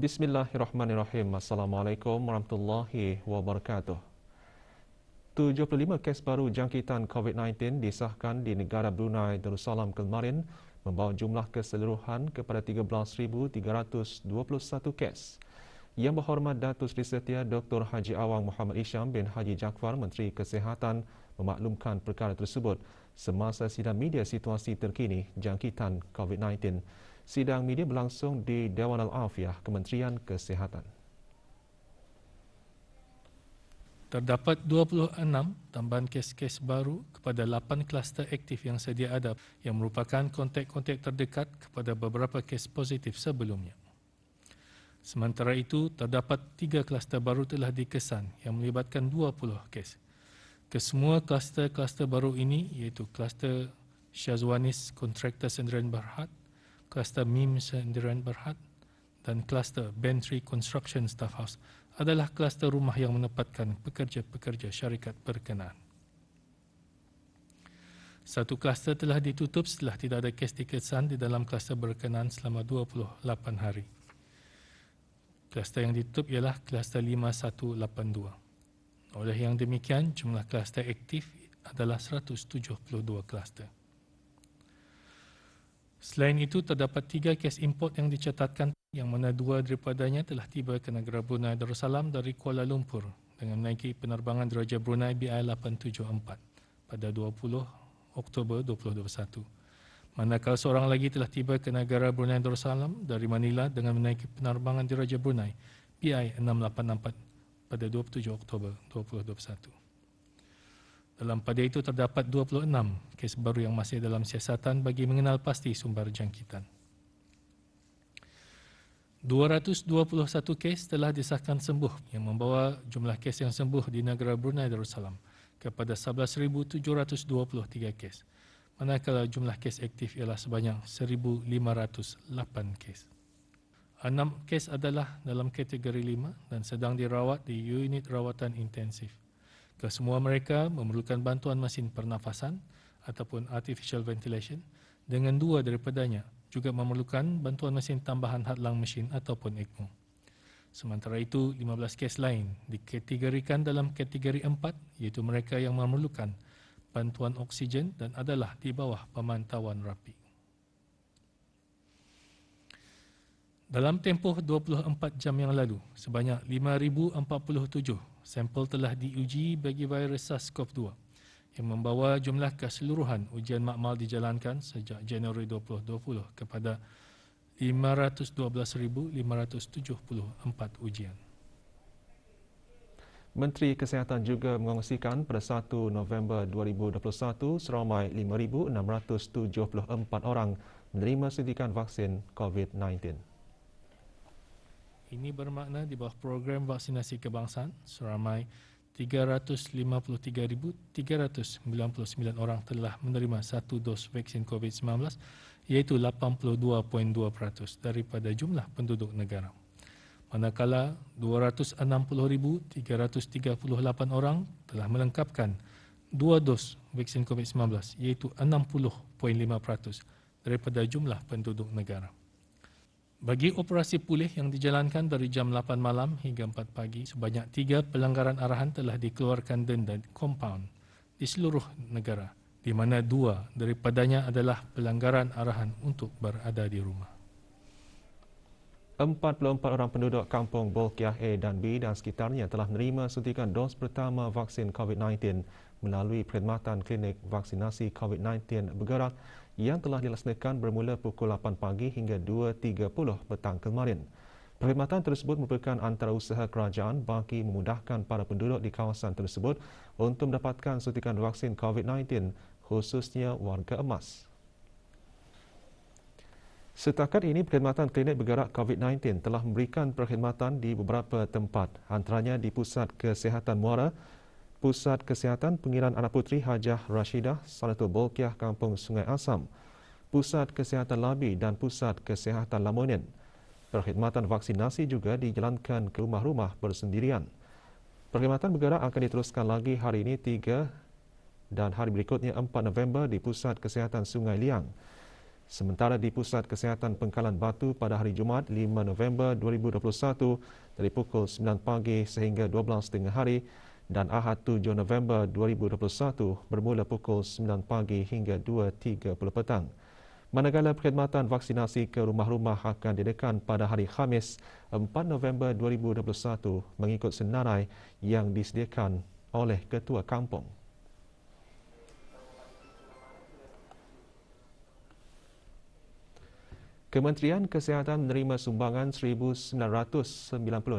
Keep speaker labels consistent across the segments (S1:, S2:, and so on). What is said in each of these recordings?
S1: Bismillahirrahmanirrahim. Assalamualaikum warahmatullahi wabarakatuh. 75 kes baru jangkitan COVID-19 disahkan di negara Brunei Darussalam kemarin, membawa jumlah keseluruhan kepada 13,321 kes. Yang berhormat Datuk Seri Setia Dr. Haji Awang Muhammad Isham bin Haji Jaafar, Menteri Kesihatan, memaklumkan perkara tersebut semasa sidang media situasi terkini jangkitan COVID-19. Sidang media berlangsung di Dewan Al-Afiah Kementerian Kesihatan.
S2: Terdapat 26 tambahan kes-kes baru kepada 8 kluster aktif yang sedia ada yang merupakan kontak-kontak terdekat kepada beberapa kes positif sebelumnya. Sementara itu, terdapat 3 kluster baru telah dikesan yang melibatkan 20 kes. Kesemua kluster-kluster baru ini iaitu kluster Syazwanis Kontraktor Sendirian Berhad, kluster MIM Sendirian Berhad dan kluster Bentry Construction Staff House adalah kluster rumah yang menempatkan pekerja-pekerja syarikat berkenaan. Satu kluster telah ditutup setelah tidak ada kes dikesan di dalam kluster berkenaan selama 28 hari. Kluster yang ditutup ialah kluster 5182. Oleh yang demikian, jumlah kluster aktif adalah 172 kluster. Selain itu, terdapat 3 kes import yang dicatatkan, yang mana 2 daripadanya telah tiba ke negara Brunei Darussalam dari Kuala Lumpur dengan menaiki penerbangan Diraja Brunei BI-874 pada 20 Oktober 2021. Manakala seorang lagi telah tiba ke negara Brunei Darussalam dari Manila dengan menaiki penerbangan Diraja Brunei BI-684 pada 27 Oktober 2021. Dalam pada itu terdapat 26 kes baru yang masih dalam siasatan bagi mengenal pasti sumber jangkitan. 221 kes telah disahkan sembuh yang membawa jumlah kes yang sembuh di negara Brunei Darussalam kepada 11,723 kes. Manakala jumlah kes aktif ialah sebanyak 1,508 kes. 6 kes adalah dalam kategori 5 dan sedang dirawat di unit rawatan intensif. Kesemua mereka memerlukan bantuan mesin pernafasan ataupun artificial ventilation, dengan 2 daripadanya juga memerlukan bantuan mesin tambahan hadlang mesin ataupun ECMO. Sementara itu, 15 kes lain dikategorikan dalam kategori 4, iaitu mereka yang memerlukan bantuan oksigen dan adalah di bawah pemantauan rapi. Dalam tempoh 24 jam yang lalu, sebanyak 5,047 sampel telah diuji bagi virus SARS-CoV-2 yang membawa jumlah keseluruhan ujian makmal dijalankan sejak Januari 2020 kepada 512,574 ujian.
S1: Menteri Kesihatan juga mengongsikan pada 1 November 2021, seramai 5,674 orang menerima suntikan vaksin COVID-19.
S2: Ini bermakna di bawah program vaksinasi kebangsaan, seramai 353,399 orang telah menerima 1 dos vaksin COVID-19, iaitu 82.2% daripada jumlah penduduk negara. Manakala 260,338 orang telah melengkapkan 2 dos vaksin COVID-19, iaitu 60.5% daripada jumlah penduduk negara. Bagi operasi pulih yang dijalankan dari jam 8 malam hingga 4 pagi, sebanyak 3 pelanggaran arahan telah dikeluarkan denda kompaun di seluruh negara, di mana 2 daripadanya adalah pelanggaran arahan untuk berada di rumah.
S1: 44 orang penduduk kampung Bolkiah A dan B dan sekitarnya telah menerima suntikan dos pertama vaksin COVID-19 melalui perkhidmatan klinik vaksinasi COVID-19 bergerak yang telah dilaksanakan bermula pukul 8 pagi hingga 2.30 petang kemarin. Perkhidmatan tersebut merupakan antarausaha kerajaan bagi memudahkan para penduduk di kawasan tersebut untuk mendapatkan suntikan vaksin COVID-19, khususnya warga emas. Setakat ini, perkhidmatan klinik bergerak COVID-19 telah memberikan perkhidmatan di beberapa tempat, antaranya di Pusat Kesihatan Muara, Pusat Kesihatan Pengiran Anak Puteri Hajah Rashidah, Sanatul Bolkiah Kampung Sungai Asam, Pusat Kesihatan Labi dan Pusat Kesihatan Lamonin. Perkhidmatan vaksinasi juga dijalankan ke rumah-rumah bersendirian. Perkhidmatan bergerak akan diteruskan lagi hari ini 3 dan hari berikutnya 4 November di Pusat Kesihatan Sungai Liang. Sementara di Pusat Kesihatan Pengkalan Batu pada hari Jumaat 5 November 2021 dari pukul 9 pagi sehingga 12 tengah hari dan Ahad 7 November 2021 bermula pukul 9 pagi hingga 2.30 petang. Manakala perkhidmatan vaksinasi ke rumah-rumah akan diadakan pada hari Khamis 4 November 2021 mengikut senarai yang disediakan oleh Ketua Kampung. Kementerian Kesihatan menerima sumbangan 1,990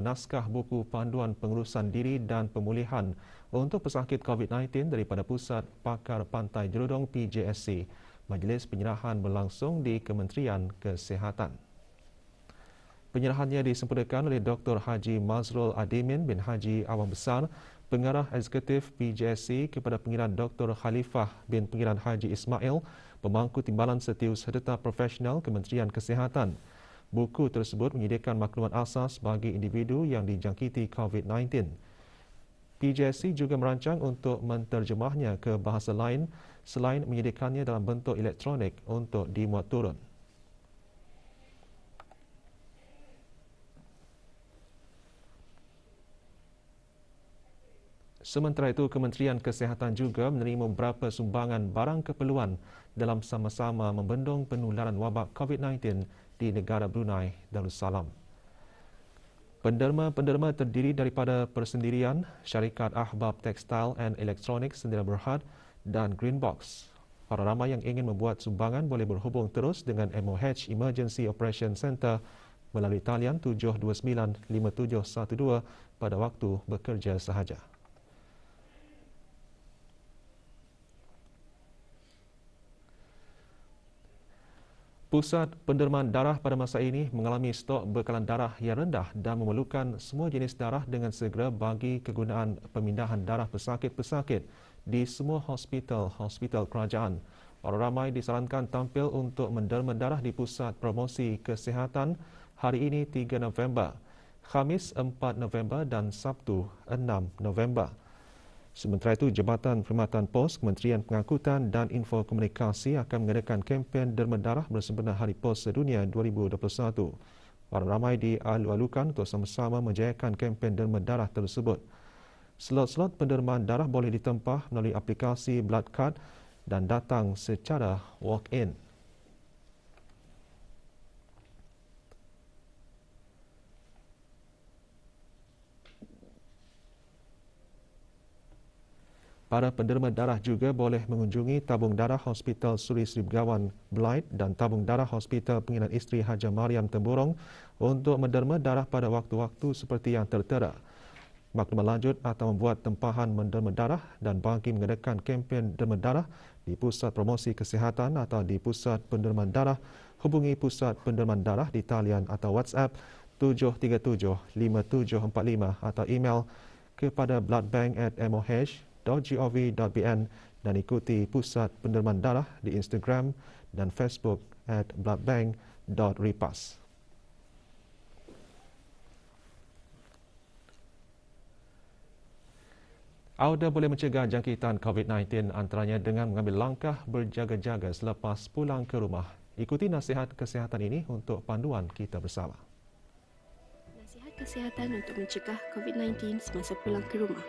S1: naskah buku panduan pengurusan diri dan pemulihan untuk pesakit COVID-19 daripada Pusat Pakar Pantai Jeludong PJSC. Majlis penyerahan berlangsung di Kementerian Kesihatan. Penyerahannya disempurnakan oleh Dr. Haji Mazrul Adimin bin Haji Awang Besar, Pengarah Eksekutif PJSC kepada Pengiran Dr. Khalifah bin Pengiran Haji Ismail, Pemangku Timbalan Setiausaha Profesional Kementerian Kesihatan. Buku tersebut menyediakan maklumat asas bagi individu yang dijangkiti COVID-19. PJSC juga merancang untuk menterjemahnya ke bahasa lain selain menyediakannya dalam bentuk elektronik untuk dimuat turun. Sementara itu, Kementerian Kesihatan juga menerima beberapa sumbangan barang keperluan dalam sama-sama membendung penularan wabak COVID-19 di negara Brunei Darussalam. Penderma-penderma terdiri daripada persendirian, Syarikat Ahbab Textile and Electronics Sdn Bhd dan Greenbox. Para ramai yang ingin membuat sumbangan boleh berhubung terus dengan MOH Emergency Operation Centre melalui talian 7295712 pada waktu bekerja sahaja. Pusat pendermaan darah pada masa ini mengalami stok bekalan darah yang rendah dan memerlukan semua jenis darah dengan segera bagi kegunaan pemindahan darah pesakit-pesakit di semua hospital kerajaan. Orang ramai disarankan tampil untuk menderma darah di Pusat Promosi Kesihatan hari ini 3 November, Khamis 4 November dan Sabtu 6 November. Sementara itu, Jabatan Perkhidmatan Pos, Kementerian Pengangkutan dan Info Komunikasi akan mengadakan kempen derma darah bersempena Hari Pos Sedunia 2021. Orang ramai dialu-alukan untuk sama-sama menjayakan kempen derma darah tersebut. Slot-slot pendermaan darah boleh ditempah melalui aplikasi Blood Card dan datang secara walk-in. Para penderma darah juga boleh mengunjungi tabung darah Hospital Suri Sri Begawan Blight dan tabung darah Hospital Pengiran Isteri Haja Mariam Temburong untuk menderma darah pada waktu-waktu seperti yang tertera. Maklumat lanjut atau membuat tempahan menderma darah dan bagi mengadakan kempen derma darah di Pusat Promosi Kesihatan atau di Pusat Pendermaan Darah, hubungi Pusat Pendermaan Darah di talian atau WhatsApp 737-5745 atau email kepada bloodbank@moh.gov.bn dan ikuti Pusat Pendermaan Darah di Instagram dan Facebook @bloodbank.repas. Auda boleh mencegah jangkitan COVID-19 antaranya dengan mengambil langkah berjaga-jaga selepas pulang ke rumah. Ikuti nasihat kesihatan ini untuk panduan kita bersama.
S3: Nasihat kesihatan untuk mencegah COVID-19 semasa pulang ke rumah.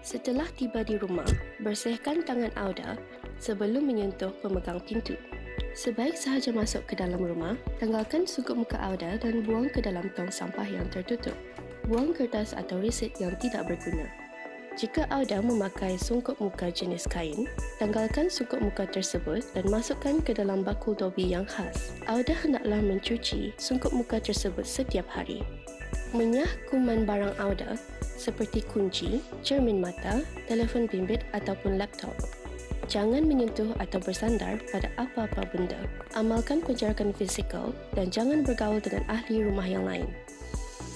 S3: Setelah tiba di rumah, bersihkan tangan Auda sebelum menyentuh pemegang pintu. Sebaik sahaja masuk ke dalam rumah, tanggalkan sungkup muka Auda dan buang ke dalam tong sampah yang tertutup. Buang kertas atau resit yang tidak berguna. Jika Auda memakai sungkup muka jenis kain, tanggalkan sungkup muka tersebut dan masukkan ke dalam bakul dobi yang khas. Auda hendaklah mencuci sungkup muka tersebut setiap hari. Menyah kuman barang Auda seperti kunci, cermin mata, telefon bimbit ataupun laptop. Jangan menyentuh atau bersandar pada apa-apa benda. Amalkan penjarakan fizikal dan jangan bergaul dengan ahli rumah yang lain.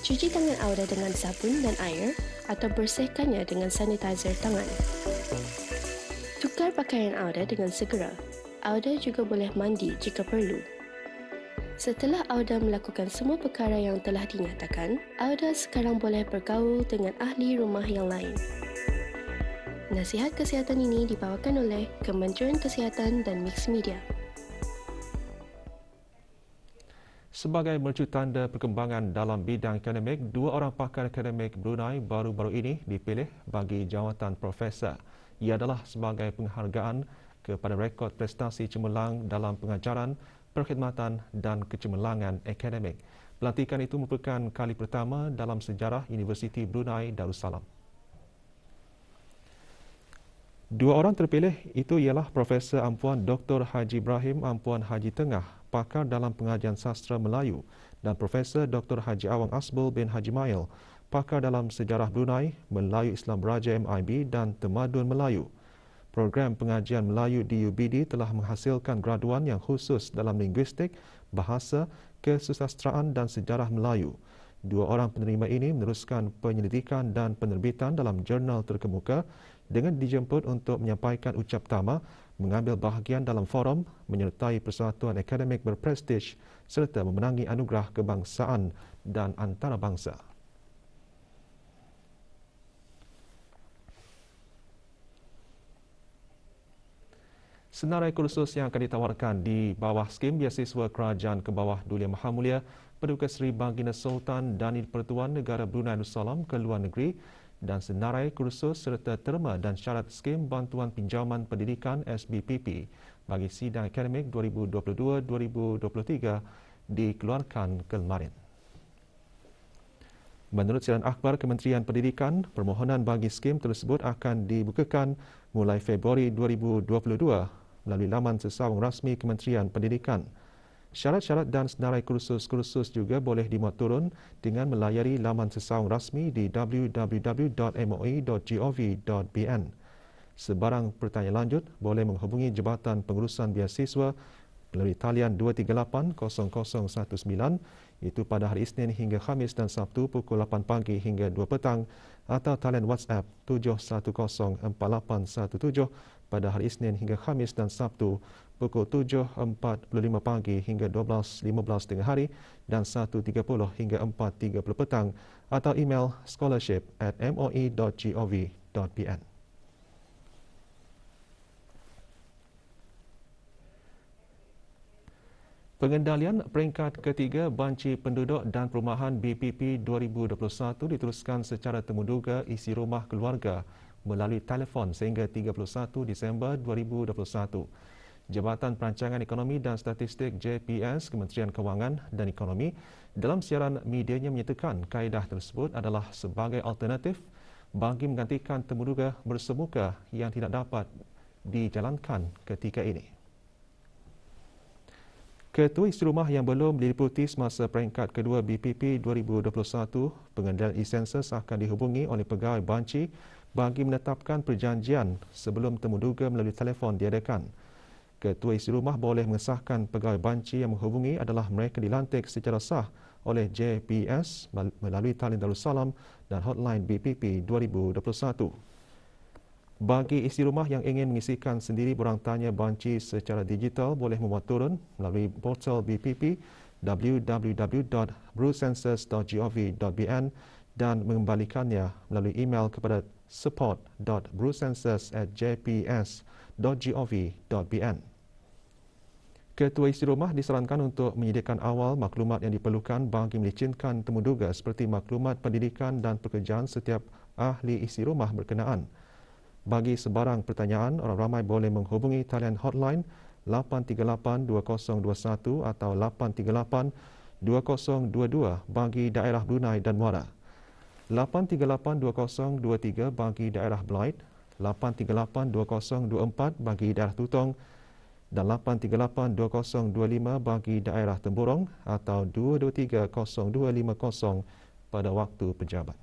S3: Cuci tangan Auda dengan sabun dan air atau bersihkannya dengan sanitizer tangan. Tukar pakaian Auda dengan segera. Auda juga boleh mandi jika perlu. Setelah Auda melakukan semua perkara yang telah dinyatakan, Auda sekarang boleh bergaul dengan ahli rumah yang lain. Nasihat kesihatan ini dibawakan oleh Kementerian Kesihatan dan Mix Media.
S1: Sebagai mercu tanda perkembangan dalam bidang akademik, 2 orang pakar akademik Brunei baru-baru ini dipilih bagi jawatan profesor. Ia adalah sebagai penghargaan kepada rekod prestasi cemerlang dalam pengajaran, perkhidmatan dan kecemerlangan akademik. Pelantikan itu merupakan kali pertama dalam sejarah Universiti Brunei Darussalam. 2 orang terpilih itu ialah Profesor Ampuan Dr. Haji Ibrahim Ampuan Haji Tengah, pakar dalam pengajian sastra Melayu, dan Profesor Dr. Haji Awang Asbul bin Haji Mail, pakar dalam sejarah Brunei, Melayu Islam Beraja MIB dan Tamadun Melayu. Program pengajian Melayu di UBD telah menghasilkan graduan yang khusus dalam linguistik, bahasa, kesusastraan dan sejarah Melayu. 2 orang penerima ini meneruskan penyelidikan dan penerbitan dalam jurnal terkemuka dengan dijemput untuk menyampaikan ucap tama, mengambil bahagian dalam forum, menyertai persatuan akademik berprestij serta memenangi anugerah kebangsaan dan antarabangsa. Senarai kursus yang akan ditawarkan di bawah skim beasiswa Kerajaan ke bawah Duli Maha Mulia Paduka Seri Baginda Sultan Danil Pertuan Negara Brunei Darussalam ke luar negeri dan senarai kursus serta terma dan syarat skim bantuan pinjaman pendidikan SBPP bagi sidang akademik 2022-2023 dikeluarkan kemarin. Menurut siaran akhbar Kementerian Pendidikan, permohonan bagi skim tersebut akan dibukakan mulai Februari 2022 melalui laman sesawang rasmi Kementerian Pendidikan. Syarat-syarat dan senarai kursus-kursus juga boleh dimuat turun dengan melayari laman sesawang rasmi di www.moi.gov.bn. Sebarang pertanyaan lanjut boleh menghubungi Jabatan Pengurusan Beasiswa melalui talian 238-0019 itu pada hari Isnin hingga Khamis dan Sabtu pukul 8 pagi hingga 2 petang atau talian WhatsApp 7104817 pada hari Isnin hingga Khamis dan Sabtu pukul 7.45 pagi hingga 12.15 tengah hari dan 1.30 hingga 4.30 petang atau email scholarship@moi.gov.bn. Pengendalian peringkat ketiga banci penduduk dan perumahan BPP 2021 diteruskan secara temuduga isi rumah keluarga melalui telefon sehingga 31 Disember 2021. Jabatan Perancangan Ekonomi dan Statistik JPS Kementerian Kewangan dan Ekonomi dalam siaran medianya menyatakan kaedah tersebut adalah sebagai alternatif bagi menggantikan temuduga bersemuka yang tidak dapat dijalankan ketika ini. Ketua Isi Rumah yang belum diliputi semasa peringkat kedua BPP 2021, pengendalian e-sensus akan dihubungi oleh pegawai banci bagi menetapkan perjanjian sebelum temuduga melalui telefon diadakan. Ketua Isi Rumah boleh mengesahkan pegawai banci yang menghubungi adalah mereka dilantik secara sah oleh JPS melalui talian Darussalam dan hotline BPP 2021. Bagi isi rumah yang ingin mengisikan sendiri borang tanya banci secara digital boleh memuat turun melalui portal BPP www.brucensus.gov.bn dan mengembalikannya melalui email kepada support.brucensus@jps.gov.bn. Ketua Isi Rumah disarankan untuk menyediakan awal maklumat yang diperlukan bagi melicinkan temuduga seperti maklumat pendidikan dan pekerjaan setiap ahli isi rumah berkenaan. Bagi sebarang pertanyaan, orang ramai boleh menghubungi talian hotline 838-2021 atau 838-2022 bagi daerah Brunei dan Muara, 838-2023 bagi daerah Belait, 838-2024 bagi daerah Tutong dan 838-2025 bagi daerah Temburong atau 223-0250 pada waktu pejabat.